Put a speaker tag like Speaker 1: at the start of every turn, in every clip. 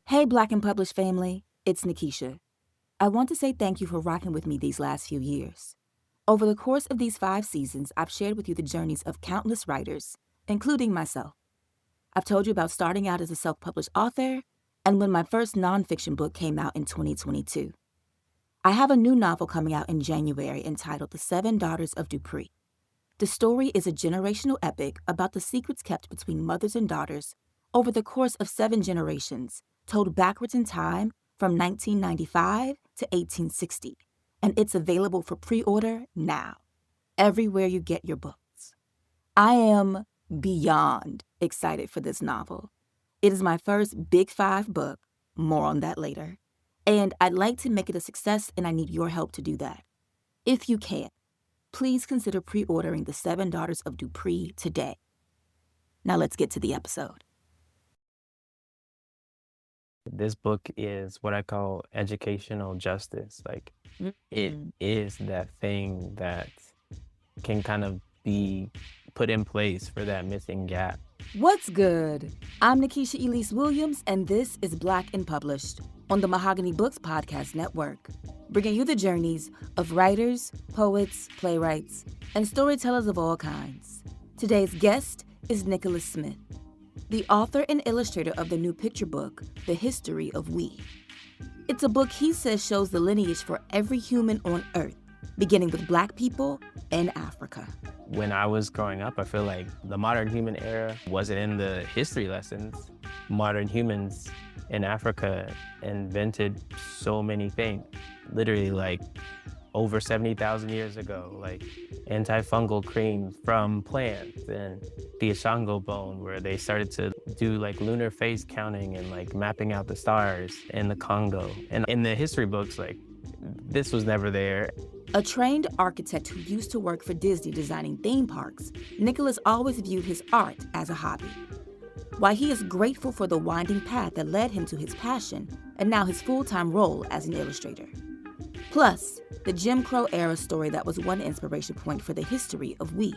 Speaker 1: Hey, Black and Published family, it's Nikisha. I want to say thank you for rocking with me these last few years. Over the course of these 5 seasons, I've shared with you the journeys of countless writers, including myself. I've told you about starting out as a self-published author and when my first nonfiction book came out in 2022. I have a new novel coming out in January entitled The Seven Daughters of Dupree. The story is a generational epic about the secrets kept between mothers and daughters over the course of 7 generations, told backwards in time from 1995 to 1860, and it's available for pre-order now, everywhere you get your books. I am beyond excited for this novel. It is my first Big 5 book, more on that later, and I'd like to make it a success, and I need your help to do that. If you can, please consider pre-ordering The Seven Daughters of Dupree today. Now let's get to the episode.
Speaker 2: This book is what I call educational justice. It is that thing that can kind of be put in place for that missing gap.
Speaker 1: What's good? I'm Nikisha Elise Williams, and this is Black and Published on the Mahogany Books Podcast Network, bringing you the journeys of writers, poets, playwrights, and storytellers of all kinds. Today's guest is Nikkolas Smith, the author and illustrator of the new picture book, The History of We. It's a book he says shows the lineage for every human on Earth, beginning with Black people in Africa.
Speaker 2: When I was growing up, I feel like the modern human era wasn't in the history lessons. Modern humans in Africa invented so many things, literally like over 70,000 years ago, like antifungal creams from plants, and the Ashango bone, where they started to do like lunar phase counting and like mapping out the stars in the Congo. And in the history books, like this was never there.
Speaker 1: A trained architect who used to work for Disney designing theme parks, Nikkolas always viewed his art as a hobby. While he is grateful for the winding path that led him to his passion and now his full-time role as an illustrator. Plus, the Jim Crow era story that was one inspiration point for The History of We.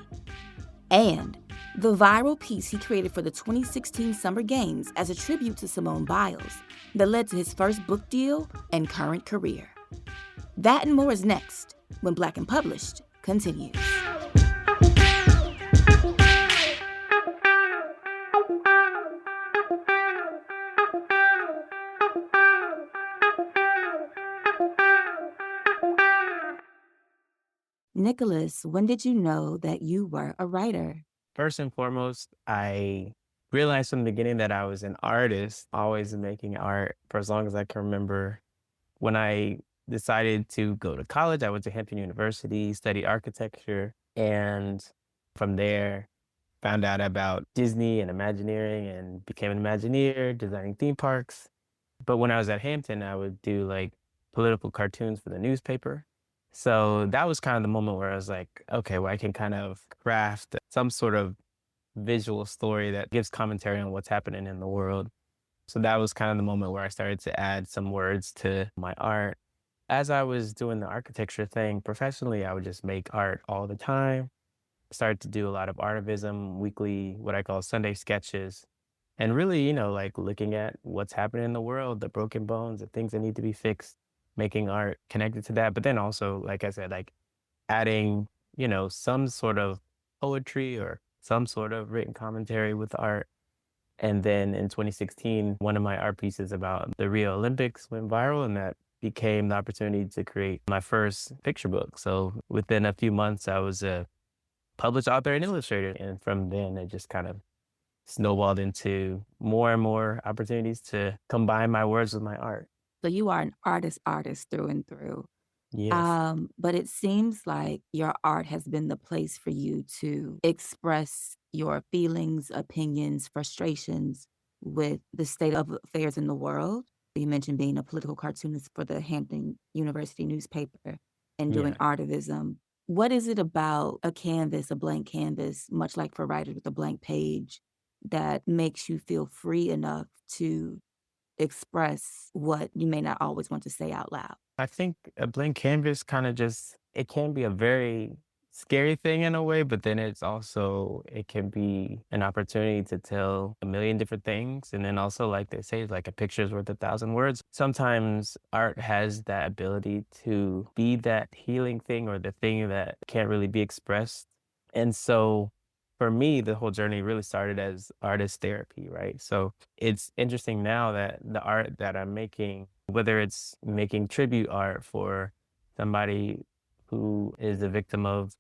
Speaker 1: And the viral piece he created for the 2016 Summer Games as a tribute to Simone Biles that led to his first book deal and current career. That and more is next, when Black and Published continues. Nikkolas, when did you know that you were a writer?
Speaker 2: First and foremost, I realized from the beginning that I was an artist, always making art for as long as I can remember. When I decided to go to college, I went to Hampton University, studied architecture, and from there found out about Disney and Imagineering and became an Imagineer, designing theme parks. But when I was at Hampton, I would do like political cartoons for the newspaper. So that was kind of the moment where I was like, okay, well, I can kind of craft some sort of visual story that gives commentary on what's happening in the world. So that was kind of the moment where I started to add some words to my art. As I was doing the architecture thing professionally, I would just make art all the time. Started to do a lot of artivism, weekly, what I call Sunday sketches. And really, like looking at what's happening in the world, the broken bones, the things that need to be fixed, making art connected to that. But then also, like I said, like adding, some sort of poetry or some sort of written commentary with art. And then in 2016, one of my art pieces about the Rio Olympics went viral, and that became the opportunity to create my first picture book. So within a few months, I was a published author and illustrator. And from then, it just kind of snowballed into more and more opportunities to combine my words with my art.
Speaker 1: So you are an artist through and through.
Speaker 2: Yes.
Speaker 1: But it seems like your art has been the place for you to express your feelings, opinions, frustrations with the state of affairs in the world. You mentioned being a political cartoonist for the Hampton University newspaper and doing
Speaker 2: Yeah.
Speaker 1: artivism. What is it about a canvas, a blank canvas, much like for writers with a blank page, that makes you feel free enough to express what you may not always want to say out loud?
Speaker 2: I think a blank canvas kind of just, it can be a very scary thing in a way, but then it's also it can be an opportunity to tell a million different things. And then also, like they say, like a picture is worth a thousand words. Sometimes art has that ability to be that healing thing or the thing that can't really be expressed. And so for me, the whole journey really started as artist therapy, right? So it's interesting now that the art that I'm making, whether it's making tribute art for somebody who is a victim of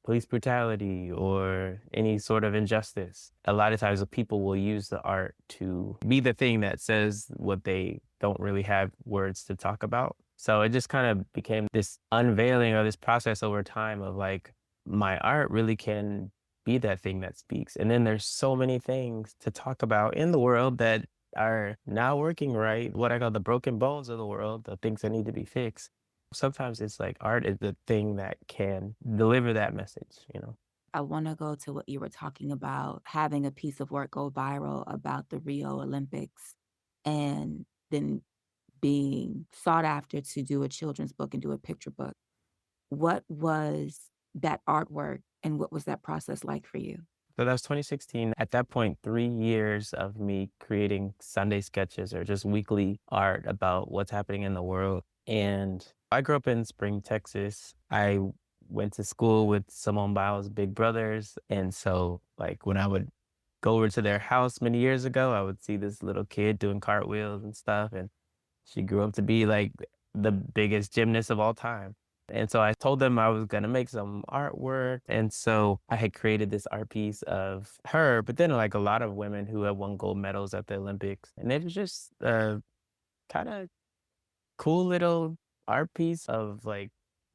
Speaker 2: police brutality or any sort of injustice. A lot of times, the people will use the art to be the thing that says what they don't really have words to talk about. So it just kind of became this unveiling or this process over time of like, my art really can be that thing that speaks. And then there's so many things to talk about in the world that are not working right, what I call the broken bones of the world, the things that need to be fixed. Sometimes it's like art is the thing that can deliver that message, you know?
Speaker 1: I want to go to what you were talking about having a piece of work go viral about the Rio Olympics and then being sought after to do a children's book and do a picture book. What was that artwork and what was that process like for you?
Speaker 2: So that was 2016. At that point, 3 years of me creating Sunday sketches or just weekly art about what's happening in the world. And I grew up in Spring, Texas. I went to school with Simone Biles' big brothers. And so, like, when I would go over to their house many years ago, I would see this little kid doing cartwheels and stuff. And she grew up to be like the biggest gymnast of all time. And so I told them I was gonna make some artwork. And so I had created this art piece of her, but then like a lot of women who had won gold medals at the Olympics. And it was just a kind of cool little art piece of like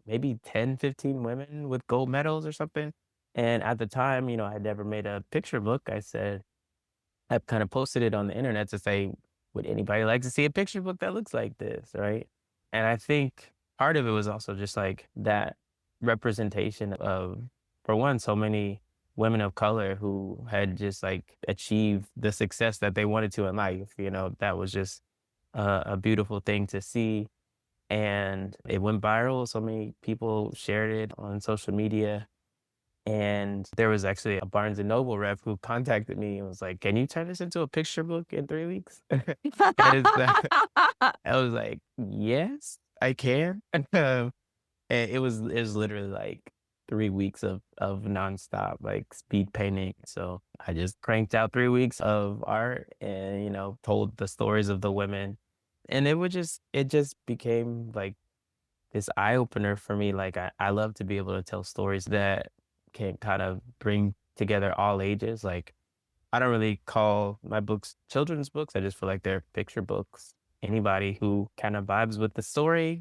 Speaker 2: maybe 10, 15 women with gold medals or something. And at the time, I had never made a picture book. I kind of posted it on the internet to say, would anybody like to see a picture book that looks like this, right? And I think part of it was also just like that representation of, for one, so many women of color who had just like achieved the success that they wanted to in life. That was just a beautiful thing to see. And it went viral. So many people shared it on social media. And there was actually a Barnes& and Noble rep who contacted me and was like, "Can you turn this into a picture book in 3 weeks?" And it's I was like, "Yes, I can." And it was literally like 3 weeks of nonstop, like, speed painting. So I just cranked out 3 weeks of art and, told the stories of the women. And it just became, like, this eye opener for me. Like I love to be able to tell stories that can kind of bring together all ages. Like I don't really call my books children's books. I just feel like they're picture books. Anybody who kind of vibes with the story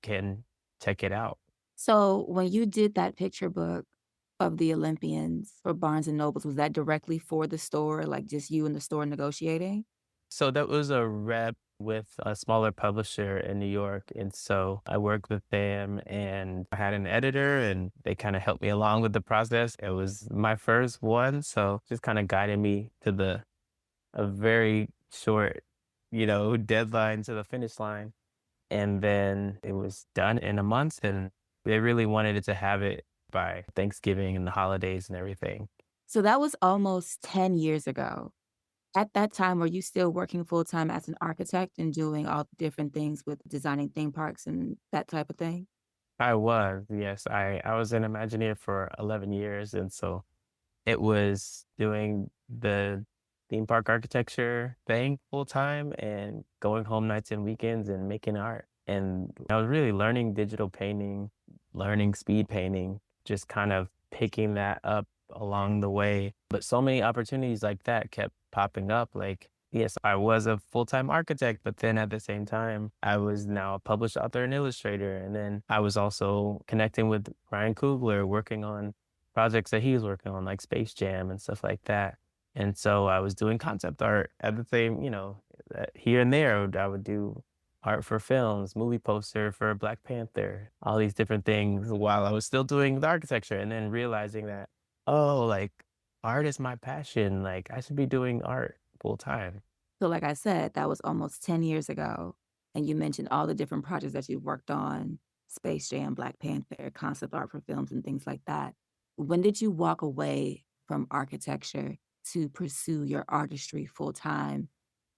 Speaker 2: can check it out.
Speaker 1: So when you did that picture book of the Olympians for Barnes& and Nobles, was that directly for the store, like just you and the store negotiating?
Speaker 2: So that was a rep with a smaller publisher in New York. And so I worked with them and I had an editor and they kind of helped me along with the process. It was my first one. So just kind of guided me to a very short, deadline to the finish line. And then it was done in a month and they really wanted it to have it by Thanksgiving and the holidays and everything.
Speaker 1: So that was almost 10 years ago. At that time, were you still working full time as an architect and doing all the different things with designing theme parks and that type of thing?
Speaker 2: I was, yes. I was an Imagineer for 11 years. And so it was doing the theme park architecture thing full time and going home nights and weekends and making art. And I was really learning digital painting, learning speed painting, just kind of picking that up along the way. But so many opportunities like that kept popping up. Like, yes, I was a full-time architect, but then at the same time, I was now a published author and illustrator. And then I was also connecting with Ryan Coogler, working on projects that he was working on, like Space Jam and stuff like that. And so I was doing concept art at the same, here and there. I would do art for films, movie poster for Black Panther, all these different things while I was still doing the architecture and then realizing that, oh, like art is my passion. Like I should be doing art full time.
Speaker 1: So, like I said, that was almost 10 years ago. And you mentioned all the different projects that you've worked on Space Jam, Black Panther, concept art for films, and things like that. When did you walk away from architecture to pursue your artistry full time,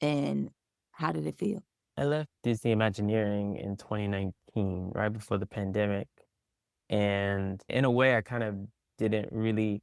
Speaker 1: and how did it feel?
Speaker 2: I left Disney Imagineering in 2019, right before the pandemic. And in a way, I kind of didn't really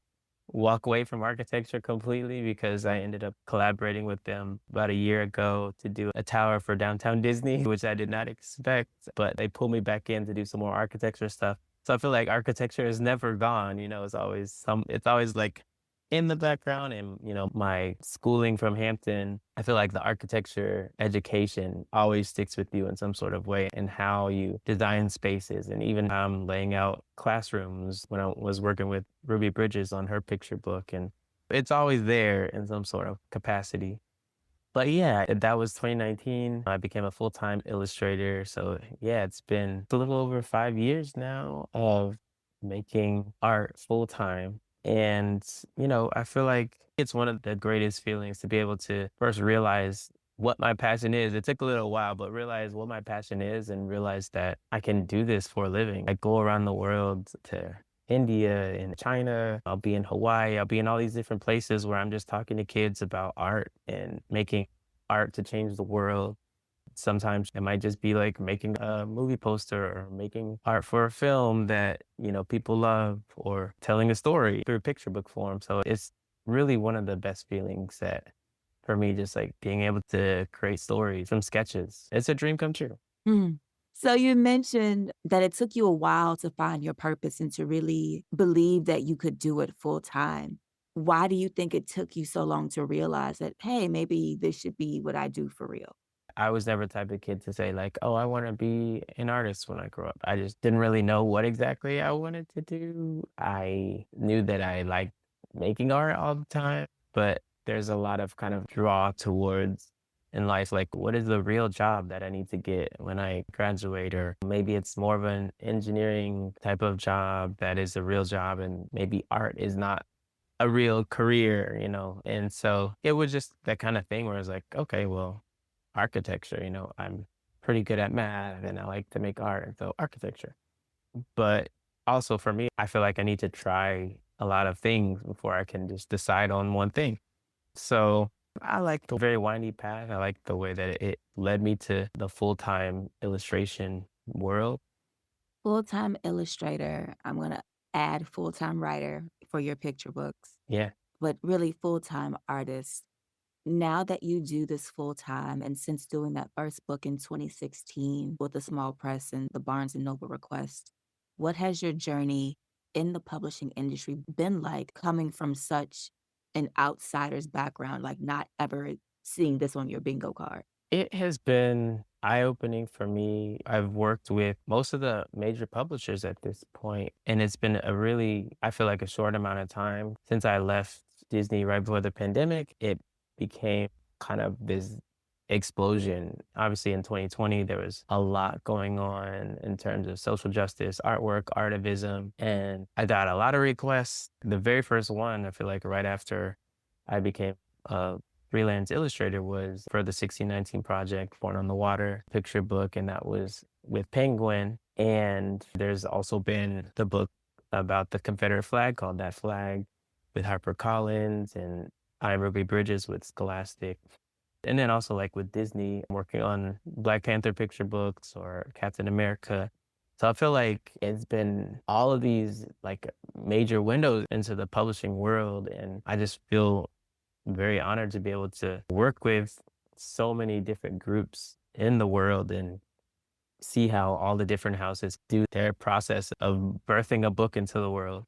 Speaker 2: walk away from architecture completely because I ended up collaborating with them about a year ago to do a tower for downtown Disney, which I did not expect, but they pulled me back in to do some more architecture stuff. So I feel like architecture is never gone, it's always like in the background. And, my schooling from Hampton, I feel like the architecture education always sticks with you in some sort of way, and how you design spaces, and even laying out classrooms when I was working with Ruby Bridges on her picture book. And it's always there in some sort of capacity. But yeah, that was 2019. I became a full-time illustrator. So yeah, it's been a little over 5 years now of making art full-time. And, I feel like it's one of the greatest feelings to be able to first realize what my passion is. It took a little while, but realize what my passion is and realize that I can do this for a living. I go around the world to India and China. I'll be in Hawaii. I'll be in all these different places where I'm just talking to kids about art and making art to change the world. Sometimes it might just be like making a movie poster or making art for a film that, people love, or telling a story through picture book form. So it's really one of the best feelings that for me, just like being able to create stories from sketches. It's a dream come true.
Speaker 1: Mm. So you mentioned that it took you a while to find your purpose and to really believe that you could do it full time. Why do you think it took you so long to realize that, hey, maybe this should be what I do for real?
Speaker 2: I was never the type of kid to say like, "Oh, I wanna be an artist when I grow up." I just didn't really know what exactly I wanted to do. I knew that I liked making art all the time, but there's a lot of kind of draw towards in life, like, what is the real job that I need to get when I graduate? Or maybe it's more of an engineering type of job that is a real job, and maybe art is not a real career, And so it was just that kind of thing where I was like, "Okay, well, architecture, I'm pretty good at math and I like to make art, and so architecture." But also for me, I feel like I need to try a lot of things before I can just decide on one thing. So I like the very windy path. I like the way that it led me to the full-time illustration world.
Speaker 1: Full time illustrator, I'm going to add full time writer for your picture books,
Speaker 2: Yeah.
Speaker 1: but really full time artist. Now that you do this full time, and since doing that first book in 2016 with the small press and the Barnes and Noble request, what has your journey in the publishing industry been like, coming from such an outsider's background, like not ever seeing this on your bingo card?
Speaker 2: It has been eye-opening for me. I've worked with most of the major publishers at this point, and it's been a really, I feel like, a short amount of time since I left Disney right before the pandemic. It became kind of this explosion. Obviously, in 2020, there was a lot going on in terms of social justice, artwork, artivism, and I got a lot of requests. The very first one, I feel like right after I became a freelance illustrator, was for the 1619 project, Born on the Water picture book, and that was with Penguin. And there's also been the book about the Confederate flag called That Flag with HarperCollins, and I'm Ruby Bridges with Scholastic. And then also like with Disney, I'm working on Black Panther picture books or Captain America. So I feel like it's been all of these like major windows into the publishing world. And I just feel very honored to be able to work with so many different groups in the world and see how all the different houses do their process of birthing a book into the world.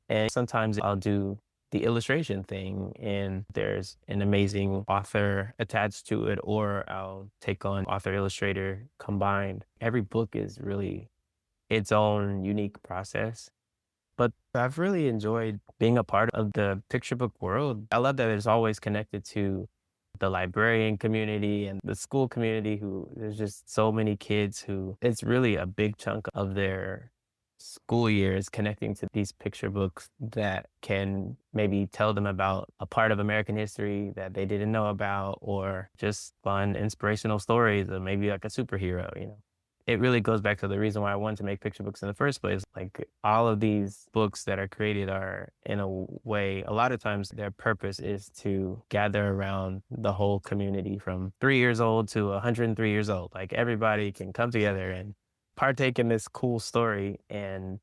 Speaker 2: And sometimes I'll do the illustration thing and there's an amazing author attached to it, or I'll take on author illustrator combined. Every book is really its own unique process. But I've really enjoyed being a part of the picture book world. I love that it's always connected to the librarian community and the school community, who there's just so many kids who it's really a big chunk of their school year is connecting to these picture books that can maybe tell them about a part of American history that they didn't know about, or just fun inspirational stories of maybe like a superhero. it really goes back to the reason why I wanted to make picture books in the first place. Like all of these books that are created are in a way, a lot of times their purpose is to gather around the whole community from 3 years old to 103 years old. Like everybody can come together and partake in this cool story, and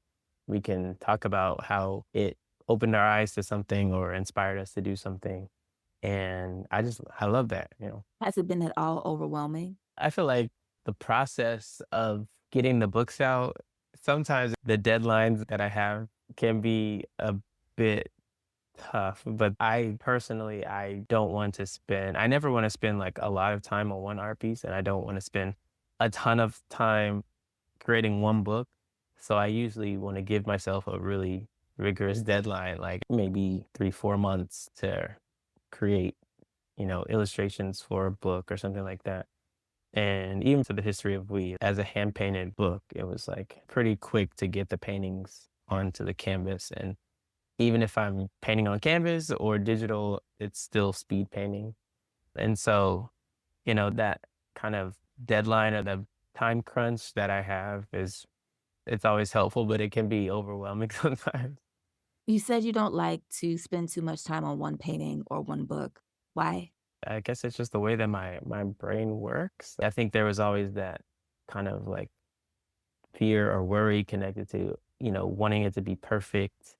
Speaker 2: we can talk about how it opened our eyes to something or inspired us to do something. And I love that.
Speaker 1: Has it been at all overwhelming?
Speaker 2: I feel like the process of getting the books out, sometimes the deadlines that I have can be a bit tough, but I personally, I don't want to spend, I never want to spend like a lot of time on one art piece, and I don't want to spend a ton of time creating one book. So I usually want to give myself a really rigorous deadline, like maybe 3, 4 months to create, illustrations for a book or something like that. And even to the history of weed, as a hand painted book, it was like pretty quick to get the paintings onto the canvas. And even if I'm painting on canvas or digital, it's still speed painting. And so, that kind of deadline or the time crunch that I have it's always helpful, but it can be overwhelming sometimes.
Speaker 1: You said you don't like to spend too much time on one painting or one book. Why?
Speaker 2: I guess it's just the way that my brain works. I think there was always that kind of like fear or worry connected to, wanting it to be perfect.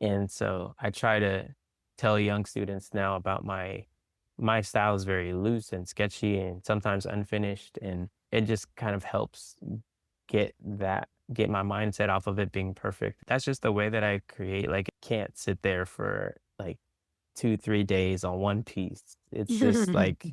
Speaker 2: And so I try to tell young students now about my style is very loose and sketchy and sometimes unfinished. And it just kind of helps get my mindset off of it being perfect. That's just the way that I create. Like I can't sit there for like 2, 3 days on one piece. It's just like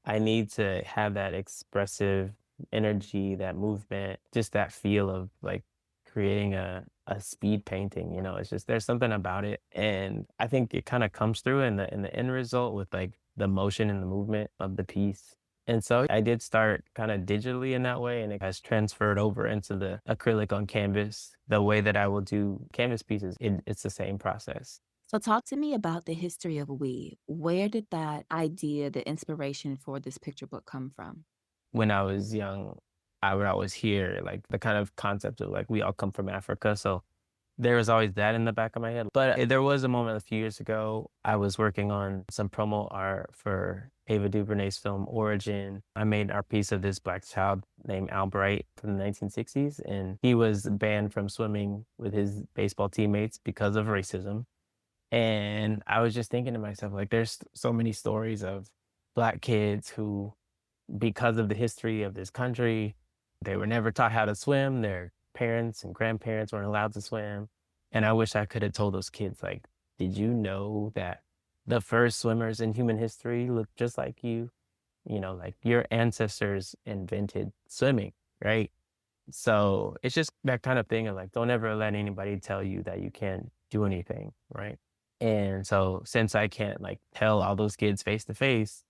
Speaker 2: I need to have that expressive energy, that movement, just that feel of like creating a speed painting. It's just there's something about it. And I think it kind of comes through in the end result with like the motion and the movement of the piece. And so I did start kind of digitally in that way, and it has transferred over into the acrylic on canvas. The way that I will do canvas pieces, it's the same process.
Speaker 1: So talk to me about the history of weed. Where did that idea, the inspiration for this picture book come from?
Speaker 2: When I was young, I would always hear like the kind of concept of like we all come from Africa. So there was always that in the back of my head. But there was a moment a few years ago, I was working on some promo art for Ava DuVernay's film Origin. I made an art piece of this black child named Albright from the 1960s, and he was banned from swimming with his baseball teammates because of racism. And I was just thinking to myself, like, there's so many stories of black kids who, because of the history of this country, they were never taught how to swim. Their parents and grandparents weren't allowed to swim. And I wish I could have told those kids, like, did you know that the first swimmers in human history looked just like you? Like your ancestors invented swimming, right? So it's just that kind of thing of like, don't ever let anybody tell you that you can't do anything, right? And so since I can't like tell all those kids face to face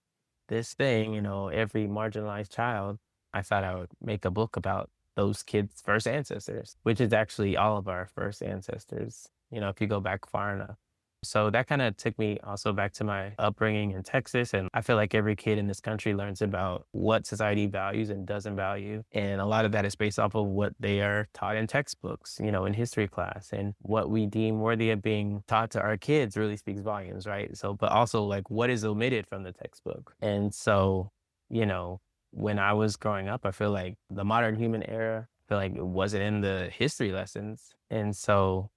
Speaker 2: this thing, every marginalized child, I thought I would make a book about those kids' first ancestors, which is actually all of our first ancestors, if you go back far enough. So that kind of took me also back to my upbringing in Texas. And I feel like every kid in this country learns about what society values and doesn't value. And a lot of that is based off of what they are taught in textbooks, in history class. And what we deem worthy of being taught to our kids really speaks volumes, right? So, but also like what is omitted from the textbook. And so, you know, when I was growing up, I feel like the modern human era, I feel like it wasn't in the history lessons. And so,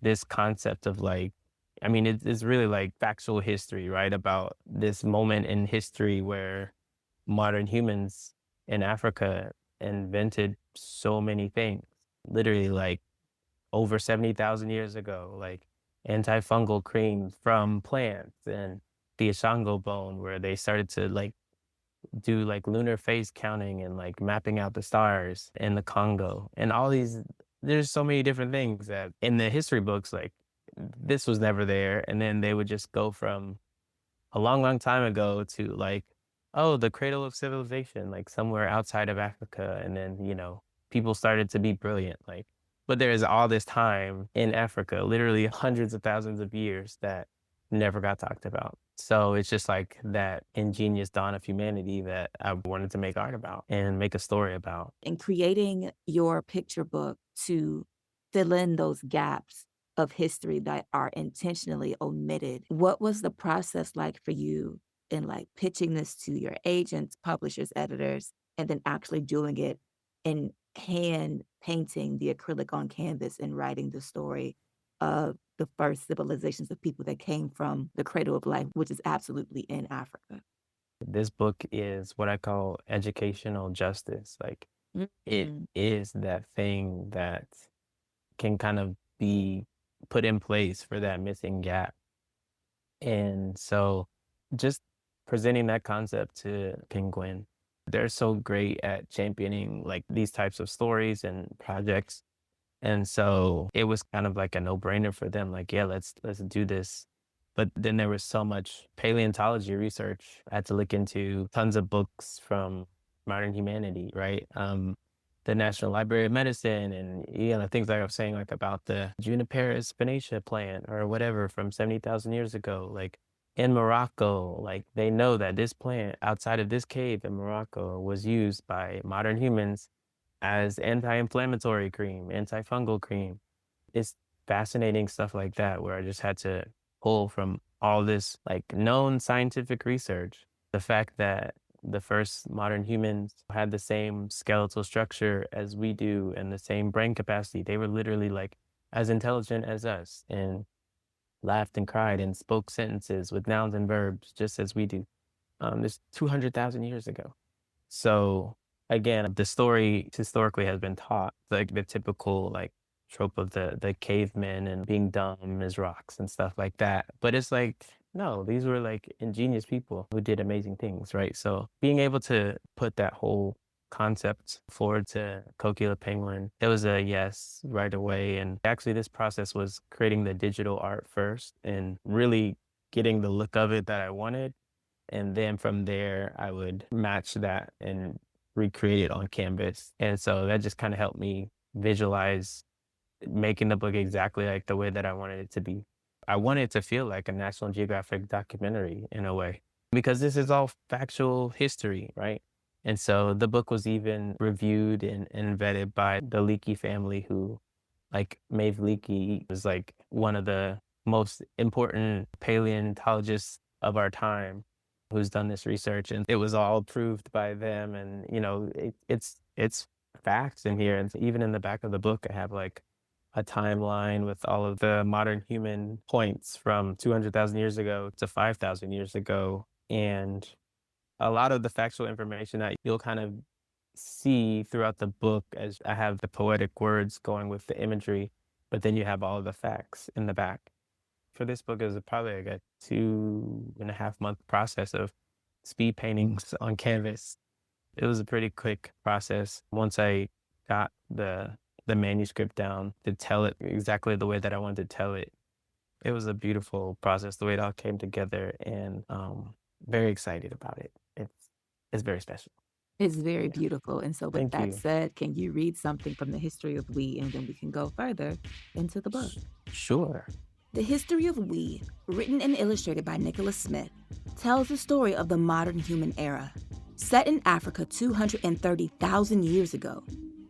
Speaker 2: this concept of like, I mean, it's really like factual history, right? About this moment in history where modern humans in Africa invented so many things, literally like over 70,000 years ago, like antifungal creams from plants and the Ashango bone, where they started to like do like lunar phase counting and like mapping out the stars in the Congo and all these. There's so many different things that in the history books, like this was never there. And then they would just go from a long, long time ago to like, oh, the cradle of civilization, like somewhere outside of Africa. And then, people started to be brilliant. Like, but there is all this time in Africa, literally hundreds of thousands of years that never got talked about. So it's just like that ingenious dawn of humanity that I wanted to make art about and make a story about.
Speaker 1: In creating your picture book to fill in those gaps of history that are intentionally omitted, what was the process like for you in like pitching this to your agents, publishers, editors, and then actually doing it and hand painting the acrylic on canvas and writing the story of the first civilizations of people that came from the cradle of life, which is absolutely in Africa?
Speaker 2: This book is what I call educational justice. Like it
Speaker 1: Mm.
Speaker 2: is that thing that can kind of be put in place for that missing gap. And so just presenting that concept to Penguin, they're so great at championing like these types of stories and projects. And so it was kind of like a no-brainer for them, like, yeah, let's do this. But then there was so much paleontology research. I had to look into tons of books from modern humanity, right? The National Library of Medicine and things like I was saying, like about the Juniperus spinacia plant or whatever from 70,000 years ago. Like in Morocco, like they know that this plant outside of this cave in Morocco was used by modern humans as anti-inflammatory cream, antifungal cream. It's fascinating stuff like that where I just had to pull from all this like known scientific research. The fact that the first modern humans had the same skeletal structure as we do and the same brain capacity. They were literally like as intelligent as us and laughed and cried and spoke sentences with nouns and verbs just as we do. This 200,000 years ago. So again, the story historically has been taught, like the typical like trope of the cavemen and being dumb as rocks and stuff like that. But it's like, no, these were like ingenious people who did amazing things, right? So being able to put that whole concept forward to Kokila Penguin, it was a yes right away. And actually this process was creating the digital art first and really getting the look of it that I wanted, and then from there, I would match that and recreate it on canvas. And so that just kind of helped me visualize making the book exactly like the way that I wanted it to be. I wanted it to feel like a National Geographic documentary in a way, because this is all factual history, right? And so the book was even reviewed and vetted by the Leakey family, who, like Maeve Leakey, was like one of the most important paleontologists of our time who's done this research, and it was all approved by them. And it's facts in here, and even in the back of the book I have like a timeline with all of the modern human points from 200,000 years ago to 5,000 years ago. And a lot of the factual information that you'll kind of see throughout the book, as I have the poetic words going with the imagery, but then you have all of the facts in the back. For this book, it was probably like a 2.5 month process of speed paintings on canvas. It was a pretty quick process once I got the manuscript down to tell it exactly the way that I wanted to tell it. It was a beautiful process, the way it all came together, and very excited about it. It's very special.
Speaker 1: It's very
Speaker 2: Yeah.
Speaker 1: beautiful, and so with
Speaker 2: Thank
Speaker 1: that
Speaker 2: you.
Speaker 1: said, can you read something from the history of we, and then we can go further into the book?
Speaker 2: Sh- Sure.
Speaker 1: The History of We, written and illustrated by Nikkolas Smith, tells the story of the modern human era. Set in Africa 230,000 years ago,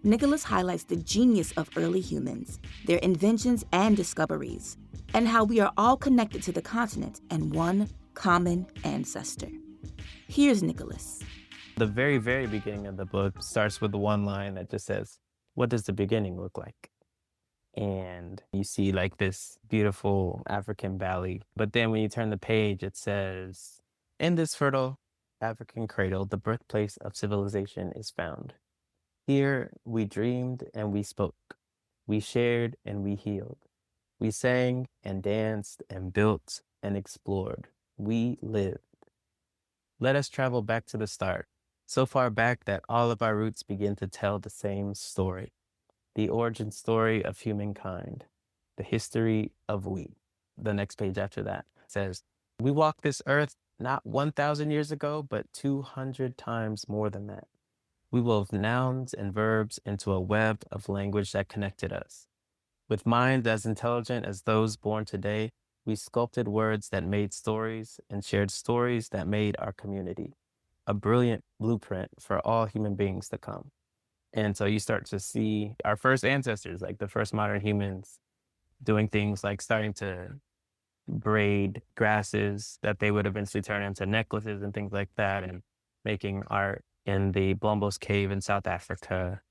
Speaker 1: Nikkolas highlights the genius of early humans, their inventions and discoveries, and how we are all connected to the continent and one common ancestor. Here's Nikkolas.
Speaker 2: The very, very beginning of the book starts with the one line that just says, "What does the beginning look like?" And you see like this beautiful African valley. But then when you turn the page, it says, "In this fertile African cradle, the birthplace of civilization is found. Here we dreamed and we spoke. We shared and we healed. We sang and danced and built and explored. We lived. Let us travel back to the start, so far back that all of our roots begin to tell the same story, the origin story of humankind, the history of we." The next page after that says, "We walked this earth not 1,000 years ago, but 200 times more than that. We wove nouns and verbs into a web of language that connected us. With minds as intelligent as those born today, We sculpted words that made stories and shared stories that made our community a brilliant blueprint for all human beings to come. And so you start to see our first ancestors, like the first modern humans, doing things like starting to braid grasses that they would eventually turn into necklaces and things like that, and making art in the Blombos cave in South Africa,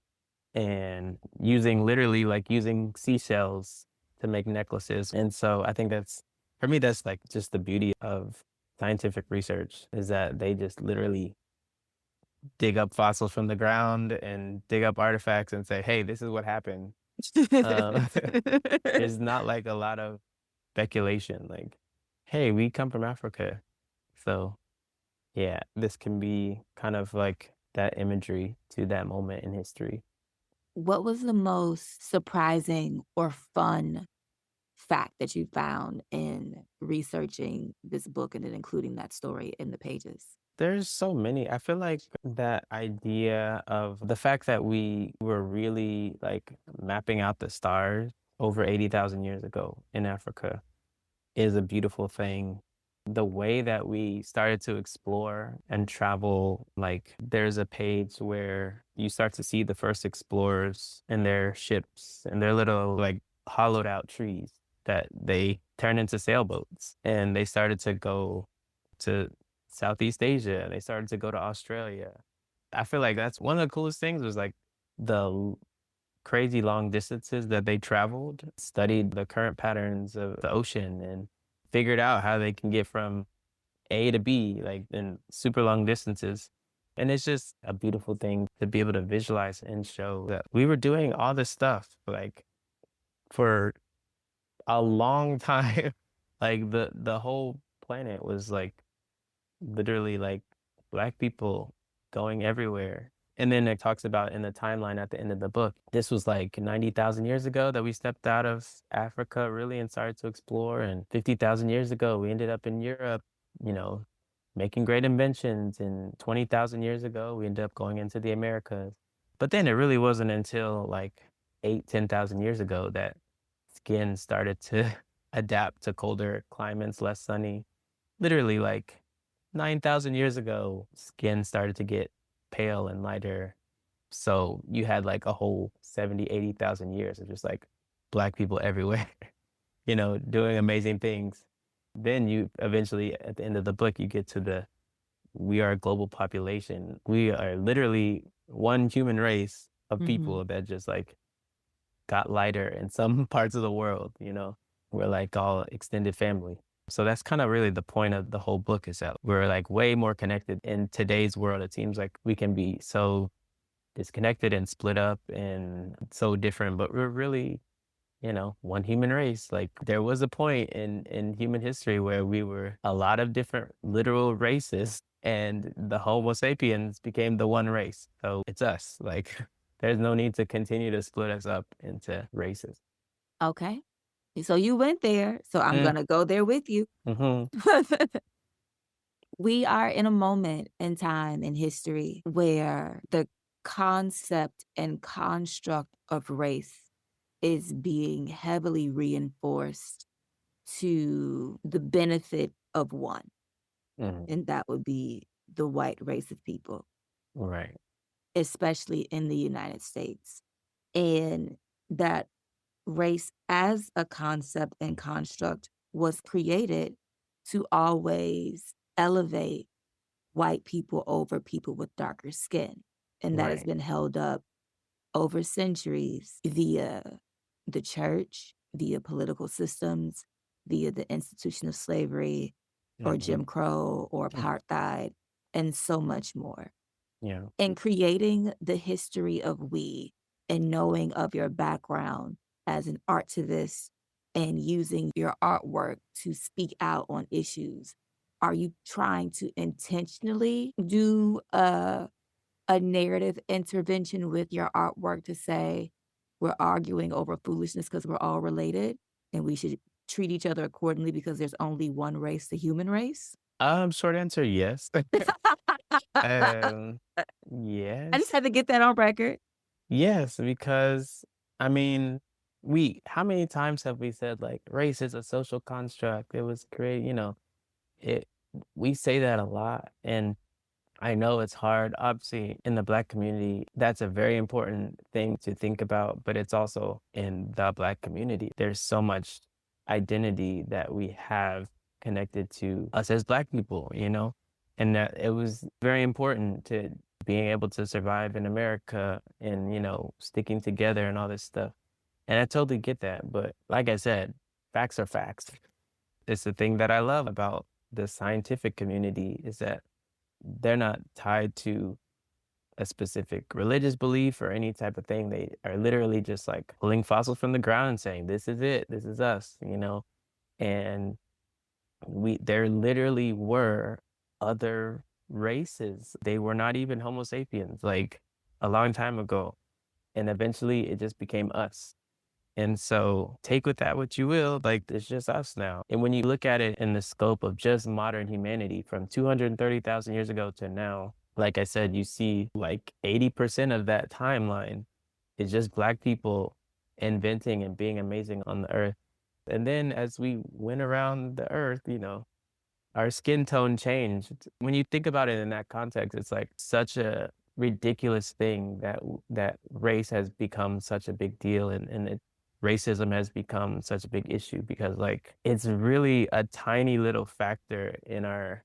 Speaker 2: and using literally like using seashells to make necklaces. And so I think that's, for me, that's like just the beauty of scientific research, is that they just literally dig up fossils from the ground and dig up artifacts and say, hey, this is what happened. Um, there's not like a lot of speculation, like, hey, we come from Africa. So yeah, this can be kind of like that imagery to that moment in history.
Speaker 1: What was the most surprising or fun fact that you found in researching this book and then including that story in the pages?
Speaker 2: There's so many. I feel like that idea of the fact that we were really like mapping out the stars over 80,000 years ago in Africa is a beautiful thing. The way that we started to explore and travel, like there's a page where you start to see the first explorers and their ships and their little like hollowed out trees that they turned into sailboats. And they started to go to Southeast Asia. They started to go to Australia. I feel like that's one of the coolest things, was like the crazy long distances that they traveled, studied the current patterns of the ocean, and figured out how they can get from A to B, like in super long distances. And it's just a beautiful thing to be able to visualize and show that we were doing all this stuff like for a long time. Like the whole planet was like literally like black people going everywhere. And then it talks about in the timeline at the end of the book, this was like 90,000 years ago that we stepped out of Africa really and started to explore. And 50,000 years ago, we ended up in Europe, you know, making great inventions. And 20,000 years ago, we ended up going into the Americas. But then it really wasn't until like 10,000 years ago that skin started to adapt to colder climates, less sunny. Literally like 9,000 years ago, skin started to get pale and lighter. So you had like a whole 70, 80,000 years of just like black people everywhere, doing amazing things. Then you eventually, at the end of the book, you get to we are a global population. We are literally one human race of
Speaker 1: Mhm.
Speaker 2: people that just like got lighter in some parts of the world, we're like all extended family. So that's kind of really the point of the whole book, is that we're like way more connected in today's world. It seems like we can be so disconnected and split up and so different, but we're really, one human race. Like there was a point in human history where we were a lot of different literal races, and the Homo sapiens became the one race. So it's us. Like there's no need to continue to split us up into races.
Speaker 1: Okay. So you went there, so I'm
Speaker 2: Mm,
Speaker 1: gonna go there with you.
Speaker 2: mhm,
Speaker 1: We are in a moment in time in history where the concept and construct of race is being heavily reinforced to the benefit of one,
Speaker 2: mhm.
Speaker 1: and that would be the white race of people,
Speaker 2: Right,
Speaker 1: especially in the United States. And that race as a concept and construct was created to always elevate white people over people with darker skin. And that has
Speaker 2: right.
Speaker 1: been held up over centuries via the church, via political systems, via the institution of slavery or
Speaker 2: Mhm.
Speaker 1: Jim Crow or apartheid, and so much more.
Speaker 2: Yeah,
Speaker 1: In creating the history of we and knowing of your background as an artivist and using your artwork to speak out on issues, are you trying to intentionally do a narrative intervention with your artwork to say, we're arguing over foolishness because we're all related and we should treat each other accordingly because there's only one race, the human race?
Speaker 2: short answer, yes.
Speaker 1: I
Speaker 2: Um,
Speaker 1: just
Speaker 2: yes.
Speaker 1: had to get that on record.
Speaker 2: Yes, because I mean, we how many times have we said like race is a social construct? It was created, it we say that a lot. And I know it's hard. Obviously, in the Black community, that's a very important thing to think about, but it's also in the Black community. There's so much identity that we have connected to us as Black people, and that it was very important to being able to survive in America and, sticking together and all this stuff. And I totally get that. But like I said, facts are facts. It's the thing that I love about the scientific community is that they're not tied to a specific religious belief or any type of thing. They are literally just like pulling fossils from the ground and saying, "This is it. This is us." And there literally were other races. They were not even Homo sapiens, like a long time ago. And eventually it just became us. And so take with that what you will, like it's just us now. And when you look at it in the scope of just modern humanity from 230,000 years ago to now, like I said, you see like 80% of that timeline is just Black people inventing and being amazing on the earth. And then as we went around the earth, our skin tone changed. When you think about it in that context, it's like such a ridiculous thing that race has become such a big deal and racism has become such a big issue because like it's really a tiny little factor in our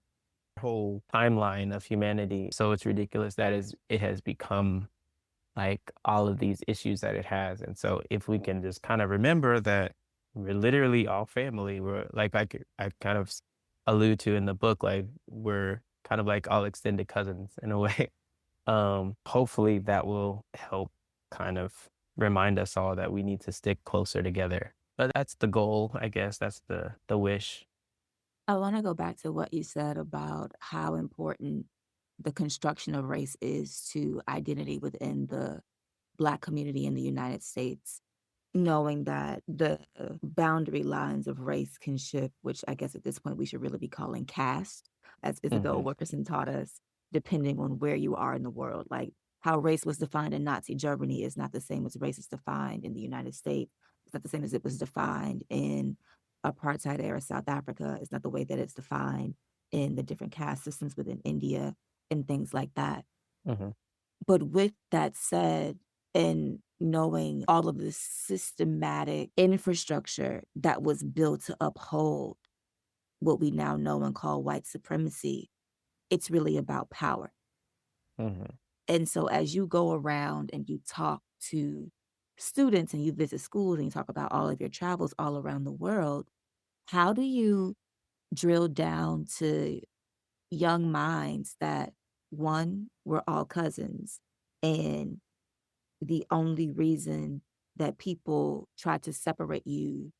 Speaker 2: whole timeline of humanity. So it's ridiculous that it has become like all of these issues that it has. And so if we can just kind of remember that we're literally all family, we're like I kind of allude to in the book, like we're kind of like all extended cousins in a way. Hopefully that will help kind of remind us all that we need to stick closer together. But that's the goal, I guess. That's the wish.
Speaker 1: I want to go back to what you said about how important the construction of race is to identity within the Black community in the United States, knowing that the boundary lines of race can shift, which I guess at this point we should really be calling caste, as Isabel
Speaker 2: Hmm.
Speaker 1: Wilkerson taught us, depending on where you are in the world. Like how race was defined in Nazi Germany is not the same as race is defined in the United States. It's not the same as it was defined in apartheid era South Africa. It's not the way that it's defined in the different caste systems within India and things like that.
Speaker 2: Hmm.
Speaker 1: But with that said, and knowing all of the systematic infrastructure that was built to uphold what we now know and call white supremacy, it's really about power.
Speaker 2: Hmm.
Speaker 1: And so as you go around and you talk to students and you visit schools and you talk about all of your travels all around the world, how do you drill down to young minds that one, we're all cousins, and the only reason that people try to separate you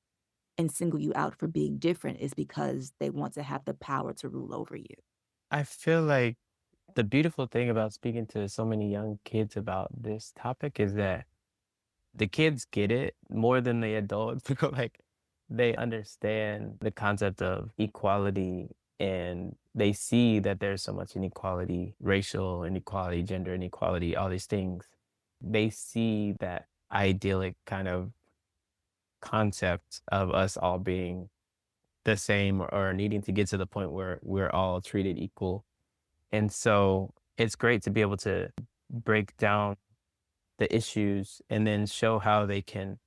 Speaker 1: and single you out for being different is because they want to have the power to rule over you.
Speaker 2: I feel like the beautiful thing about speaking to so many young kids about this topic is that the kids get it more than the adults. Like they understand the concept of equality and they see that there's so much inequality, racial inequality, gender inequality, all these things. They see that idyllic kind of concept of us all being the same or needing to get to the point where we're all treated equal. And so it's great to be able to break down the issues and then show how they can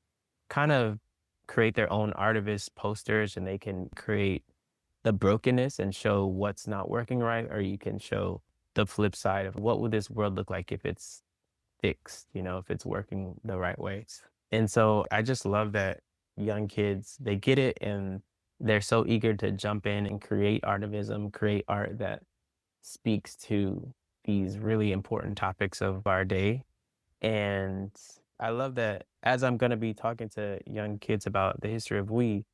Speaker 2: kind of create their own artivist posters and they can create the brokenness and show what's not working right, or you can show the flip side of what would this world look like if it's fixed, if it's working the right ways. And so I just love that young kids, they get it and they're so eager to jump in and create artivism, create art that speaks to these really important topics of our day. And I love that as I'm going to be talking to young kids about the history of we,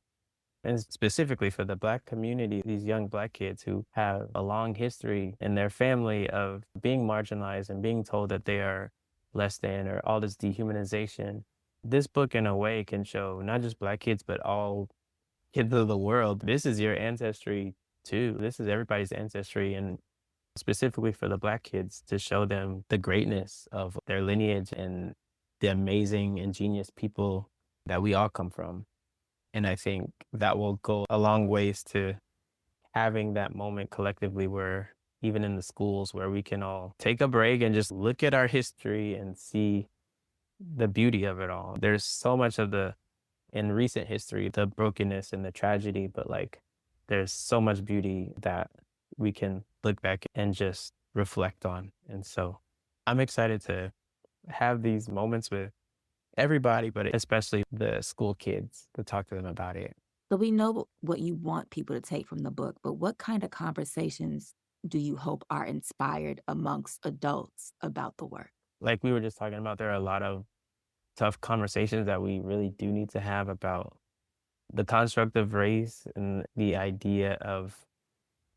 Speaker 2: and specifically for the Black community, these young Black kids who have a long history in their family of being marginalized and being told that they are less than or all this dehumanization. This book, in a way, can show not just Black kids, but all kids of the world. This is your ancestry too. This is everybody's ancestry. And specifically for the Black kids to show them the greatness of their lineage and the amazing ingenious people that we all come from. And I think that will go a long ways to having that moment collectively where even in the schools where we can all take a break and just look at our history and see the beauty of it all. There's so much of the in recent history, the brokenness and the tragedy, but like there's so much beauty that we can look back and just reflect on. And so I'm excited to have these moments with everybody, but especially the school kids to talk to them about it.
Speaker 1: So we know what you want people to take from the book, but what kind of conversations do you hope are inspired amongst adults about the work?
Speaker 2: Like we were just talking about, there are a lot of tough conversations that we really do need to have about the construct of race and the idea of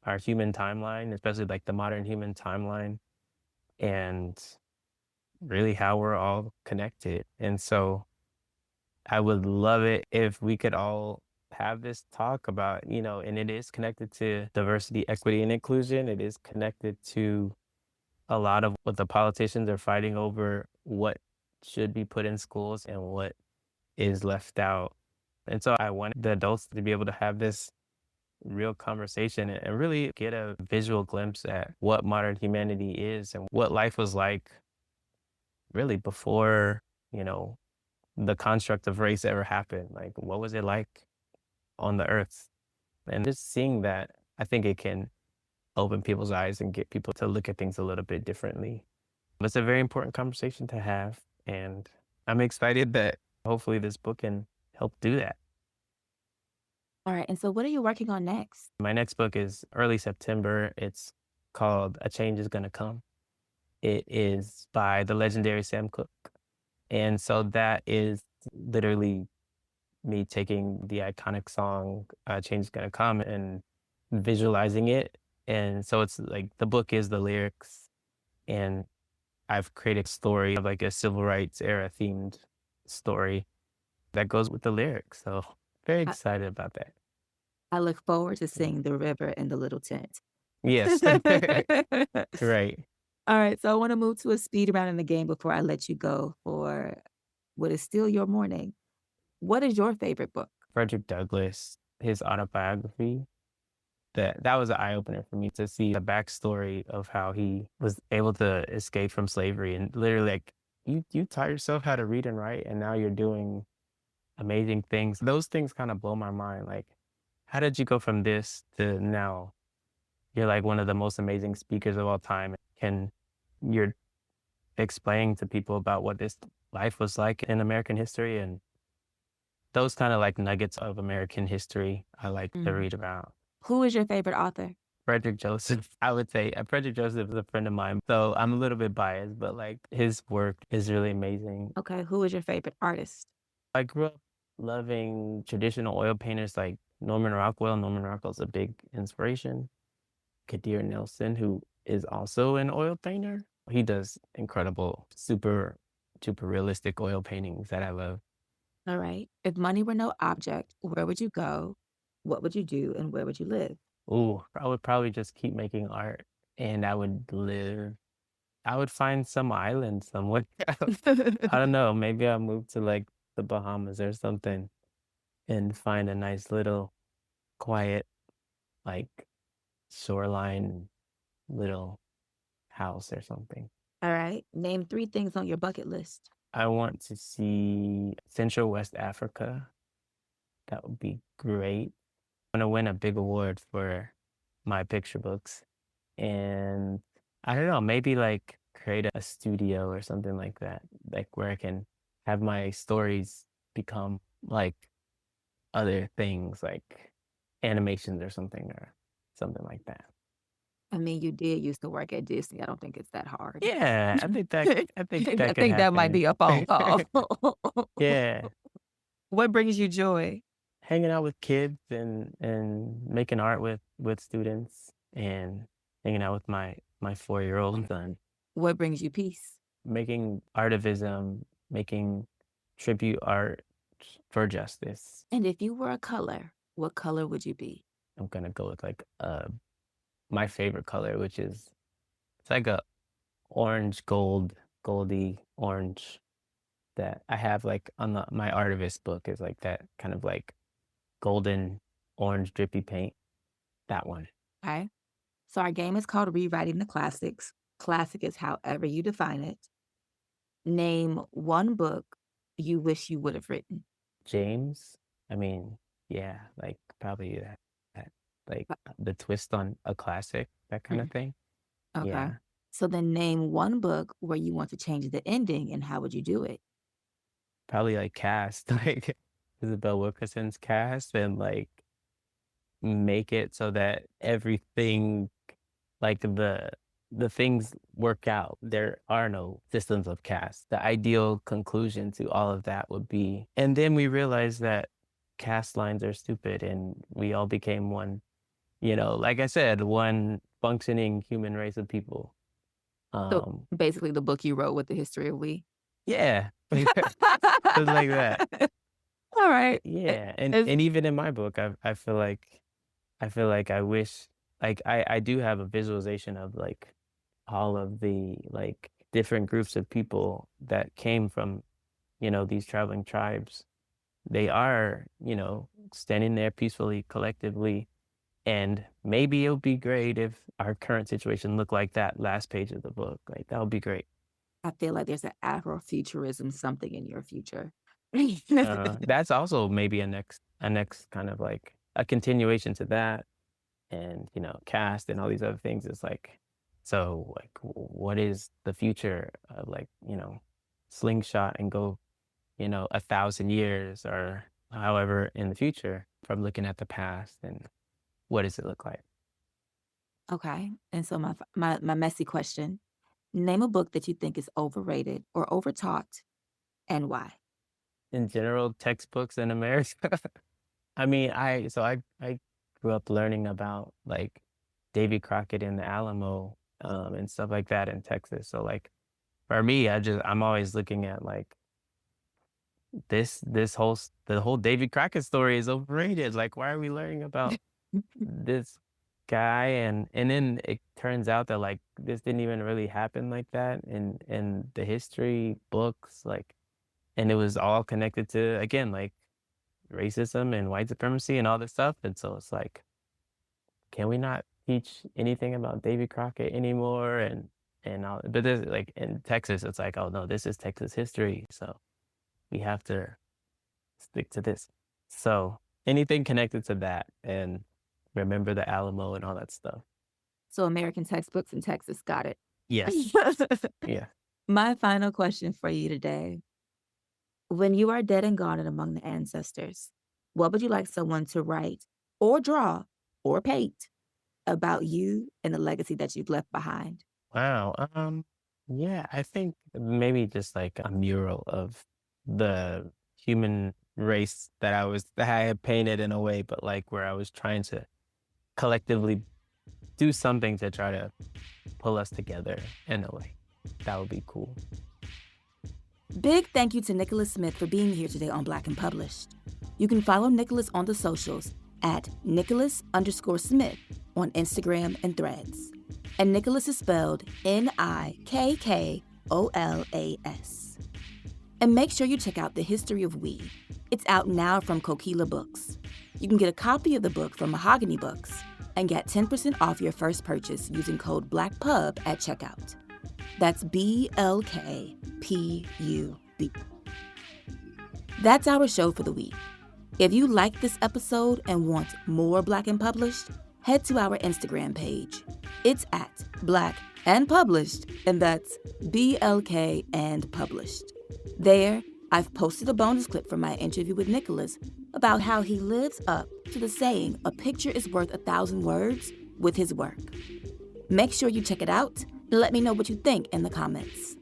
Speaker 2: our human timeline, especially like the modern human timeline, and really how we're all connected. And so I would love it if we could all have this talk about, and it is connected to diversity, equity, and inclusion. It is connected to a lot of what the politicians are fighting over, what should be put in schools and what is left out. And so I want the adults to be able to have this real conversation and really get a visual glimpse at what modern humanity is and what life was like really before, you know, the construct of race ever happened. Like, what was it like on the earth? And just seeing that, I think it can open people's eyes and get people to look at things a little bit differently. It's a very important conversation to have. And I'm excited that hopefully this book can help do that.
Speaker 1: All right. And so what are you working on next?
Speaker 2: My next book is early September. It's called A Change is Gonna Come. It is by the legendary Sam Cooke. And so that is literally me taking the iconic song Change is Gonna Come and visualizing it. And so it's like the book is the lyrics, and I've created a story of like a civil rights era themed story that goes with the lyrics. So very
Speaker 1: I,
Speaker 2: excited about that.
Speaker 1: I look forward to
Speaker 2: Yeah.
Speaker 1: seeing the river and the little tent.
Speaker 2: Yes. Right.
Speaker 1: All right. So I want to move to a speed round in the game before I let you go for what is still your morning. What is your favorite book?
Speaker 2: Frederick Douglass, his autobiography, that was an eye opener for me to see the backstory of how he was able to escape from slavery and literally like you taught yourself how to read and write and now you're doing amazing things. Those things kind of blow my mind. Like, how did you go from this to now? You're like one of the most amazing speakers of all time. Can you're explaining to people about what this life was like in American history and those kind of like nuggets of American history I like to
Speaker 1: Mm.
Speaker 2: read about.
Speaker 1: Who is your favorite author?
Speaker 2: Frederick Joseph, I would say Frederick Joseph is a friend of mine, so I'm a little bit biased, but like his work is really amazing.
Speaker 1: Okay. Who is your favorite artist?
Speaker 2: I grew up loving traditional oil painters like Norman Rockwell. Norman Rockwell's a big inspiration. Kadir Nelson, who is also an oil painter. He does incredible, super, super realistic oil paintings that I love.
Speaker 1: All right. If money were no object, where would you go? What would you do? And where would you live?
Speaker 2: Ooh, I would probably just keep making art and I would find some island somewhere. I don't know, maybe I'll move to like the Bahamas or something and find a nice little quiet, like shoreline little house or something.
Speaker 1: All right. Name 3 things on your bucket list.
Speaker 2: I want to see Central West Africa. That would be great. I'm gonna win a big award for my picture books. And I don't know, maybe like create a studio or something like that, like where I can have my stories become like other things like animations or something like that.
Speaker 1: I mean, you did used to work at Disney. I don't think it's that hard.
Speaker 2: Yeah, I think
Speaker 1: I
Speaker 2: that could
Speaker 1: think that might
Speaker 2: happen.
Speaker 1: be a phone call.
Speaker 2: Yeah.
Speaker 1: What brings you joy?
Speaker 2: Hanging out with kids and making art with students and hanging out with my 4-year-old son.
Speaker 1: What brings you peace?
Speaker 2: Making artivism, making tribute art for justice.
Speaker 1: And if you were a color, what color would you be?
Speaker 2: I'm gonna go with like my favorite color, which is it's like a orange gold, goldy orange. that I have like on my Artivist book is like that kind of like golden orange drippy paint. That one.
Speaker 1: Okay. So our game is called Rewriting the Classics. Classic is however you define it. Name one book you wish you would have written.
Speaker 2: James. I mean, yeah, like probably that like the twist on a classic, that kind of
Speaker 1: Mm,
Speaker 2: thing.
Speaker 1: okay.
Speaker 2: Yeah.
Speaker 1: So then name one book where you want to change the ending and how would you do it?
Speaker 2: Probably like Cast, like Isabel Wilkerson's Cast, and like make it so that everything, like the things work out. There are no systems of caste. The ideal conclusion to all of that would be, and then we realized that caste lines are stupid, and we all became one. Like I said, one functioning human race of people.
Speaker 1: So
Speaker 2: Um,
Speaker 1: basically the book you wrote with the history of we.
Speaker 2: yeah, just like that.
Speaker 1: All right.
Speaker 2: Yeah, and
Speaker 1: It's
Speaker 2: and even in my book, I feel like I wish, like I do have a visualization of like all of the like different groups of people that came from, these traveling tribes. They are, standing there peacefully, collectively, and maybe it would be great if our current situation looked like that last page of the book. Like that would be great.
Speaker 1: I feel like there's an Afrofuturism something in your future.
Speaker 2: That's also maybe a next kind of like a continuation to that, and cast and all these other things. It's like, so like what is the future of, like, slingshot and go 1,000 years or however in the future from looking at the past, and what does it look like?
Speaker 1: Okay. And so my messy question, name a book that you think is overrated or overtaught and why.
Speaker 2: In general, textbooks in America. I mean, I grew up learning about like Davy Crockett and the Alamo, and stuff like that in Texas. So like for me, I'm always looking at like the whole Davy Crockett story is overrated. Like, why are we learning about this guy? And then it turns out that like this didn't even really happen like that in the history books, like, and it was all connected to, again, like racism and white supremacy and all this stuff. And so it's like, can we not teach anything about Davy Crockett anymore? And all, but there's like in Texas, it's like, oh no, this is Texas history, so we have to stick to this. So anything connected to that, and remember the Alamo and all that stuff.
Speaker 1: So American textbooks in Texas, got it.
Speaker 2: Yes. Yeah.
Speaker 1: My final question for you today. When you are dead and gone and among the ancestors, what would you like someone to write or draw or paint about you and the legacy that you've left behind?
Speaker 2: Wow. Yeah, I think maybe just like a mural of the human race that I had painted in a way, but like where I was trying to collectively do something to try to pull us together in a way. That would be cool.
Speaker 1: Big thank you to Nikkolas Smith for being here today on Black and Published. You can follow Nikkolas on the socials at Nikkolas_Smith on Instagram and Threads. And Nikkolas is spelled Nikkolas. And make sure you check out The History of We. It's out now from Kokila Books. You can get a copy of the book from Mahogany Books and get 10% off your first purchase using code BLACKPUB at checkout. That's BLKPUB. That's our show for the week. If you liked this episode and want more Black and Published, head to our Instagram page. It's at Black and Published, and that's BLK and Published. There, I've posted a bonus clip from my interview with Nikkolas about how he lives up to the saying, a picture is worth 1,000 words, with his work. Make sure you check it out and let me know what you think in the comments.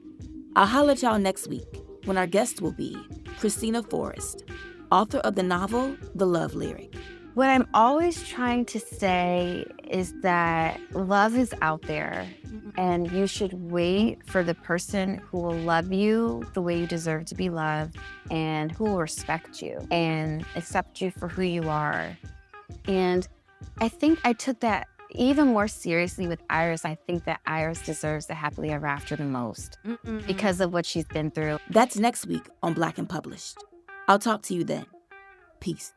Speaker 1: I'll holler at y'all next week when our guest will be Christina Forrest, author of the novel The Love Lyric.
Speaker 3: What I'm always trying to say is that love is out there, and you should wait for the person who will love you the way you deserve to be loved, and who will respect you and accept you for who you are. And I think I took that even more seriously with Iris, I think that Iris deserves the happily ever after the most because of what she's been through.
Speaker 1: That's next week on Black and Published. I'll talk to you then. Peace.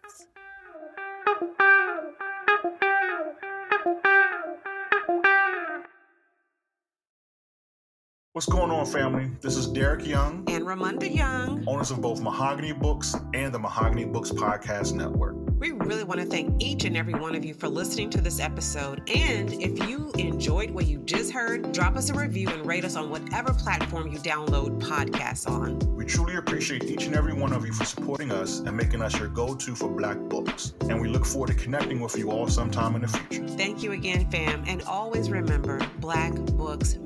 Speaker 4: What's going on, family? This is Derek Young
Speaker 5: and Ramonda Young,
Speaker 4: owners of both Mahogany Books and the Mahogany Books Podcast Network.
Speaker 5: We really want to thank each and every one of you for listening to this episode. And if you enjoyed what you just heard, drop us a review and rate us on whatever platform you download podcasts on.
Speaker 4: We truly appreciate each and every one of you for supporting us and making us your go-to for Black books. And we look forward to connecting with you all sometime in the future.
Speaker 5: Thank you again, fam. And always remember, Black books